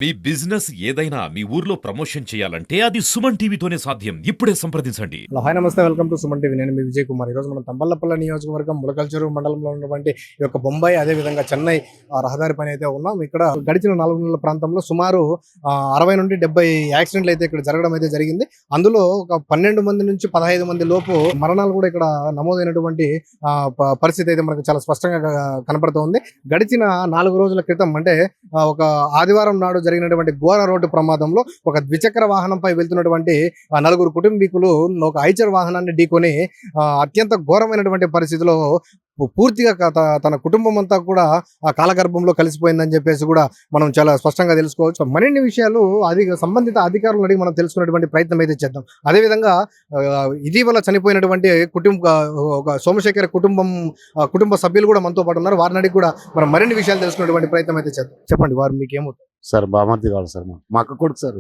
మీ business ఏదైనా మీ ఊర్లో promotion చేయాలంటే అది సుమన్ టీవీతోనే సాధ్యం. ఇప్పుడే సంప్రదించండి. హలో, హాయ్, నమస్తే, వెల్కమ్ టు సుమన్ టీవీ. నేను మీ విజయ్ కుమార్. ఈరోజు మనం తంబళ్లపల్లి నియోజకవర్గం ములకల్చెరు మండలంలో ఉన్నటువంటి ఈ యొక్క బొంబాయి అదేవిధంగా చెన్నై రహదారి పైన అయితే ఉన్నాం. ఇక్కడ గడిచిన 4 నెలల ప్రాంతంలో సుమారు 60 నుండి 70 యాక్సిడెంట్లు అయితే ఇక్కడ జరగడం అయితే జరిగింది. అందులో ఒక 12 మంది నుంచి 15 మంది లోపు మరణాలు కూడా ఇక్కడ నమోదైనటువంటి పరిస్థితి అయితే మనకు చాలా స్పష్టంగా కనపడుతోంది. గడిచిన 4 రోజుల క్రితం అంటే ఒక ఆదివారం నాడు జరిగినటువంటి ఘోర రోడ్డు ప్రమాదంలో ఒక ద్విచక్ర వాహనంపై వెళ్తున్నటువంటి 4 కుటుంబీకులు ఒక ఐచర్ వాహనాన్ని ఢీకొని అత్యంత ఘోరమైనటువంటి పరిస్థితిలో పూర్తిగా తన కుటుంబం అంతా కూడా ఆ కాలగర్భంలో కలిసిపోయిందని చెప్పేసి కూడా మనం చాలా స్పష్టంగా తెలుసుకోవచ్చు. మరిన్ని విషయాలు సంబంధిత అధికారులను అడిగి మనం తెలుసుకునేటువంటి ప్రయత్నం అయితే చేద్దాం. అదేవిధంగా ఇటీవల చనిపోయినటువంటి ఒక సోమశేఖర కుటుంబ సభ్యులు కూడా మనతో పాటు ఉన్నారు. వారిని అడిగి కూడా మనం మరిన్ని విషయాలు తెలుసుకునేటువంటి ప్రయత్నం అయితే చేద్దాం. చెప్పండి, వారు మీకు ఏమవుతుంది? సార్ బామర్ది కావాలి సార్. మా అక్క కొడుకు సార్.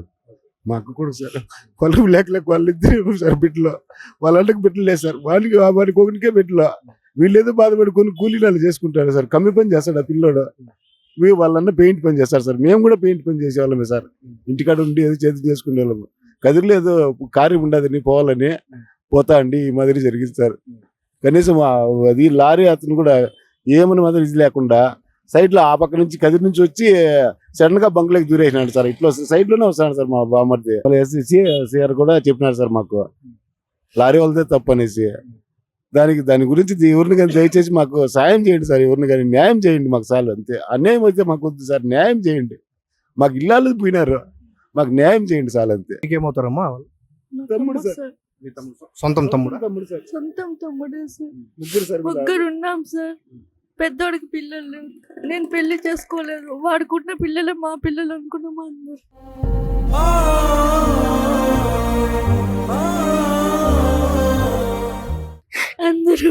మా అక్క కొడుకు సార్. కొలుపు లేక వాళ్ళిద్దరు సార్ బిడ్డలో. వాళ్ళంటకు బిడ్డలేదు సార్. వాడికి ఒకరికే బిడ్డలో. వీళ్ళేదో బాధపడి కొన్ని కూలీలు చేసుకుంటారు సార్. కమ్మి పని చేస్తాడు ఆ పిల్లోడు. వాళ్ళన్న పెయింట్ పని చేస్తారు సార్. మేము కూడా పెయింట్ పని చేసేవాళ్ళమే సార్. ఇంటికాడ ఉండి ఏదో చేతి చేసుకునే వాళ్ళము. కదిరిలో ఏదో కార్యం ఉండదని పోవాలని పోతా అండి ఈ మాదిరి జరిగింది సార్. కనీసం అది లారీ అతను కూడా ఏమని మాత్రం ఇది లేకుండా సైడ్ లో ఆ పక్క నుంచి కదిరి నుంచి వచ్చి సడన్ గా బంకులోకి దూరేసినాడు సార్. ఇట్లా సైడ్ లోనే వస్తున్నాడు సార్ మా బామర్ది. సిఆర్ కూడా చెప్పినారు సార్ మాకు లారీ వాళ్ళదే తప్పు అనేసి. దాని గురించి ఎవరిని కానీ దయచేసి మాకు సాయం చేయండి సార్. ఎవరిని కానీ న్యాయం చేయండి మాకు సార్. అంతే. అన్యాయం అయితే మాకు వద్దు సార్. న్యాయం చేయండి. మాకు ఇల్లాలు పోయినారు. మాకు న్యాయం చేయండి సార్. అంతే. ఏమవుతారమ్మా? తమ్ముడు సార్. సొంతం తమ్ముడు? తమ్ముడు సార్. సొంతం తమ్ముడు సార్. ముగ్గురు సార్. ముగ్గురు ఉన్నాం సార్. పెద్దోడికి పిల్లలు లేవు. నేను పెళ్లి చేసుకోలేదు. వాడుకున్న పిల్లలే మా పిల్లలు అనుకున్నామా అందరు. అందరూ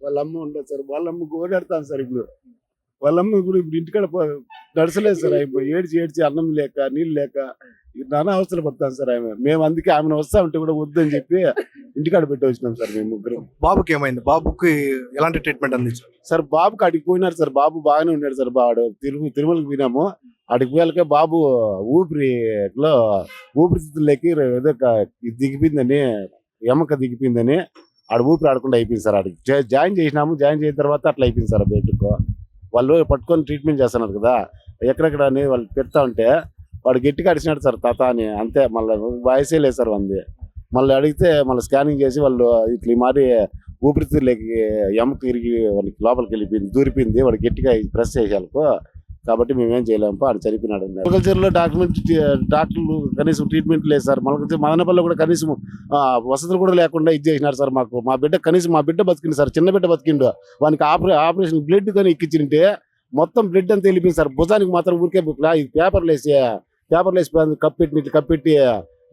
వాళ్ళ అమ్మ ఉండదు సార్. వాళ్ళ అమ్మ ఓడాడతాను సార్. వాళ్ళమ్మ ఇప్పుడు ఇంటికాడ నడచలేదు సార్. అయిపోయి ఏడ్చి అన్నం లేక నీళ్ళు లేక నానా అవసరం పడతాను సార్. మేము అందుకే ఆమెను వస్తా ఉంటే కూడా వద్దని చెప్పి ఇంటికాడ పెట్టి వచ్చినాం సార్ మేము ముగ్గురు. బాబుకి ఏమైంది? బాబుకి ఎలాంటి ట్రీట్మెంట్ అందించారు సార్? బాబుకి అడిగి పోయినారు సార్. బాబు బాగానే ఉన్నాడు సార్. బాడు తిరుమలకి పోయినాము. అడిగి పోయాలకే బాబు ఊపిరితిత్తులకి ఏదో దిగిపోయిందని, ఎమ్మక దిగిపోయిందని ఆడ ఊపిరి ఆడకుండా అయిపోయింది సార్. ఆడికి జాయిన్ చేసినాము. జాయిన్ చేసిన తర్వాత అట్లా అయిపోయింది సార్. బెడ్కు వాళ్ళు పట్టుకొని ట్రీట్మెంట్ చేస్తున్నారు కదా. ఎక్కడెక్కడ అని వాళ్ళు పెడతా ఉంటే వాడు గట్టిగా అడిచినాడు సార్ తాత అని. అంతే. మళ్ళీ వయసే లేదు సార్ వంది. మళ్ళీ అడిగితే మళ్ళీ స్కానింగ్ చేసి వాళ్ళు ఇట్లా మారి ఊపిరితిత్తులకి ఎమ్మకు ఇరిగి వాళ్ళకి లోపలికి వెళ్ళిపోయింది, దూరిపోయింది. వాడు గట్టిగా ప్రెస్ చేసేళ్ళకు. కాబట్టి మేమేం చేయలేము. ఆయన చనిపోయినాడు. ములకల్చెరులో డాక్టర్లు కనీసం ట్రీట్మెంట్ లేదు సార్. మదనపల్లిలో కూడా కనీసం వసతులు కూడా లేకుండా ఇది చేసినారు సార్ మాకు. మా బిడ్డ బతికింది సార్. చిన్న బిడ్డ బతికిండు. వానికి ఆపరేషన్ బ్లడ్ కానీ ఎక్కించింటే మొత్తం బ్లడ్ అంతా వెళ్ళిపోయింది సార్. భుజానికి మాత్రం ఊరికే పేపర్లు వేసి కప్పెట్టి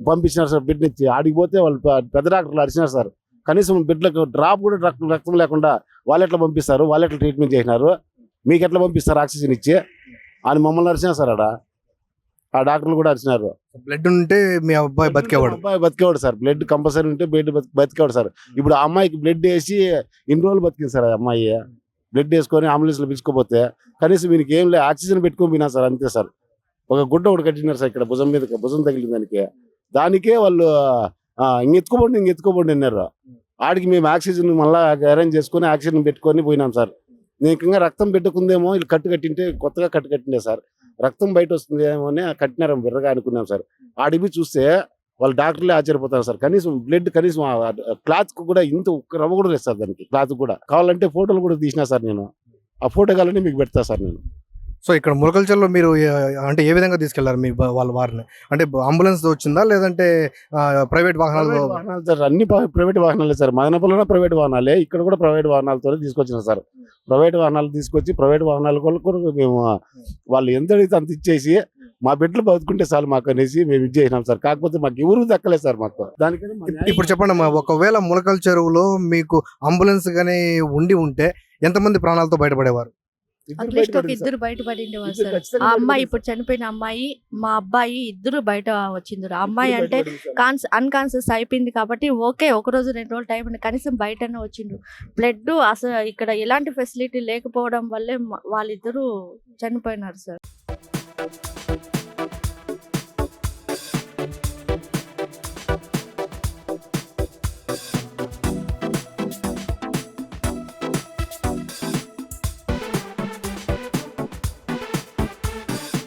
పంపించినారు సార్. బిడ్డ నుంచి ఆడికి పోతే వాళ్ళు పెద్ద డాక్టర్లు అడిచినారు సార్. కనీసం బిడ్డలకు డ్రాప్ కూడా రక్తం లేకుండా వాళ్ళు ఎట్లా పంపిస్తారు? వాళ్ళు ఎట్లా ట్రీట్మెంట్ చేసినారు? మీకు ఎట్లా పంపిస్తారు ఆక్సిజన్ ఇచ్చి అని మమ్మల్ని అరిచినారు సార్. ఆ డాక్టర్లు కూడా అరిచినారు. బ్లడ్ ఉంటే మీ అబ్బాయి బతికేవాడు సార్. బ్లడ్ కంపల్సరీ ఉంటే బతికేవాడు సార్. ఇప్పుడు ఆ అమ్మాయికి బ్లడ్ వేసి ఇన్ని రోజులు బతికింది సార్. ఆ అమ్మాయి బ్లడ్ వేసుకొని అంబులెన్స్లో పిలుచుకోపోతే కనీసం వీనికి ఏం లేదు, ఆక్సిజన్ పెట్టుకొని పోయినా సార్. అంతే సార్. ఒక గుడ్డ ఒకటి కట్టినారు సార్. ఇక్కడ భుజం తగిలింది దానికే వాళ్ళు ఇంకెత్తుకోబడి అన్నారు. ఆడికి మేము ఆక్సిజన్ మళ్ళీ అరేంజ్ చేసుకొని ఆక్సిజన్ పెట్టుకొని పోయినాం సార్. ఇంకా రక్తం పెట్టుకుందేమో వీళ్ళు కట్టింటే కొత్తగా కట్టిండే సార్. రక్తం బయట వస్తుందేమో అని కట్టినారు బిర్రగా అనుకున్నాం సార్. ఆడికి చూస్తే వాళ్ళు డాక్టర్లే ఆశ్చర్యపోతారు సార్. కనీసం బ్లడ్ కనీసం క్లాత్ కూడా ఇంత రవ్వ కూడా లేదు సార్. దానికి క్లాత్ కూడా కావాలంటే ఫోటోలు కూడా తీసినా సార్. నేను ఆ ఫోటో కావాలంటే మీకు పెడతా సార్ నేను. సో ఇక్కడ ములకల్చెరులో మీరు అంటే ఏ విధంగా తీసుకెళ్లారు మీ వారిని? అంటే అంబులెన్స్ వచ్చిందా లేదంటే ప్రైవేట్ వాహనాలు సార్? అన్ని ప్రైవేట్ వాహనాలే సార్. మదనపల్లిలో ప్రైవేట్ వాహనాలే. ఇక్కడ కూడా ప్రైవేట్ వాహనాలతో తీసుకొచ్చినాం సార్. ప్రైవేట్ వాహనాలు తీసుకొచ్చి ప్రైవేట్ వాహనాల కొరకు మేము వాళ్ళు ఎంత అడిగితే అంత ఇచ్చేసి మా బిడ్డలు బతుకుంటే చాలు మాకు అనేసి మేము ఇది చేసినాం సార్. కాకపోతే మాకు ఎవరు దక్కలేదు సార్ మాకు. దానికని ఇప్పుడు చెప్పండి, ఒకవేళ ములకల్చెరువులో మీకు అంబులెన్స్ గానీ ఉంటే ఎంతమంది ప్రాణాలతో బయటపడేవారు? అట్లీస్ట్ ఒక ఇద్దరు బయటపడిండేవారు సార్. ఆ అమ్మాయి ఇప్పుడు చనిపోయిన అమ్మాయి, మా అబ్బాయి ఇద్దరు బయట వచ్చిండ్రు. ఆ అమ్మాయి అంటే అన్కాన్షియస్ అయిపోయింది కాబట్టి ఓకే, 1 రోజు 2 రోజులు టైం ఉంది, కనీసం బయటనే వచ్చిండ్రు. బ్లడ్ అసలు ఇక్కడ ఎలాంటి ఫెసిలిటీ లేకపోవడం వల్లే వాళ్ళిద్దరూ చనిపోయినారు సార్.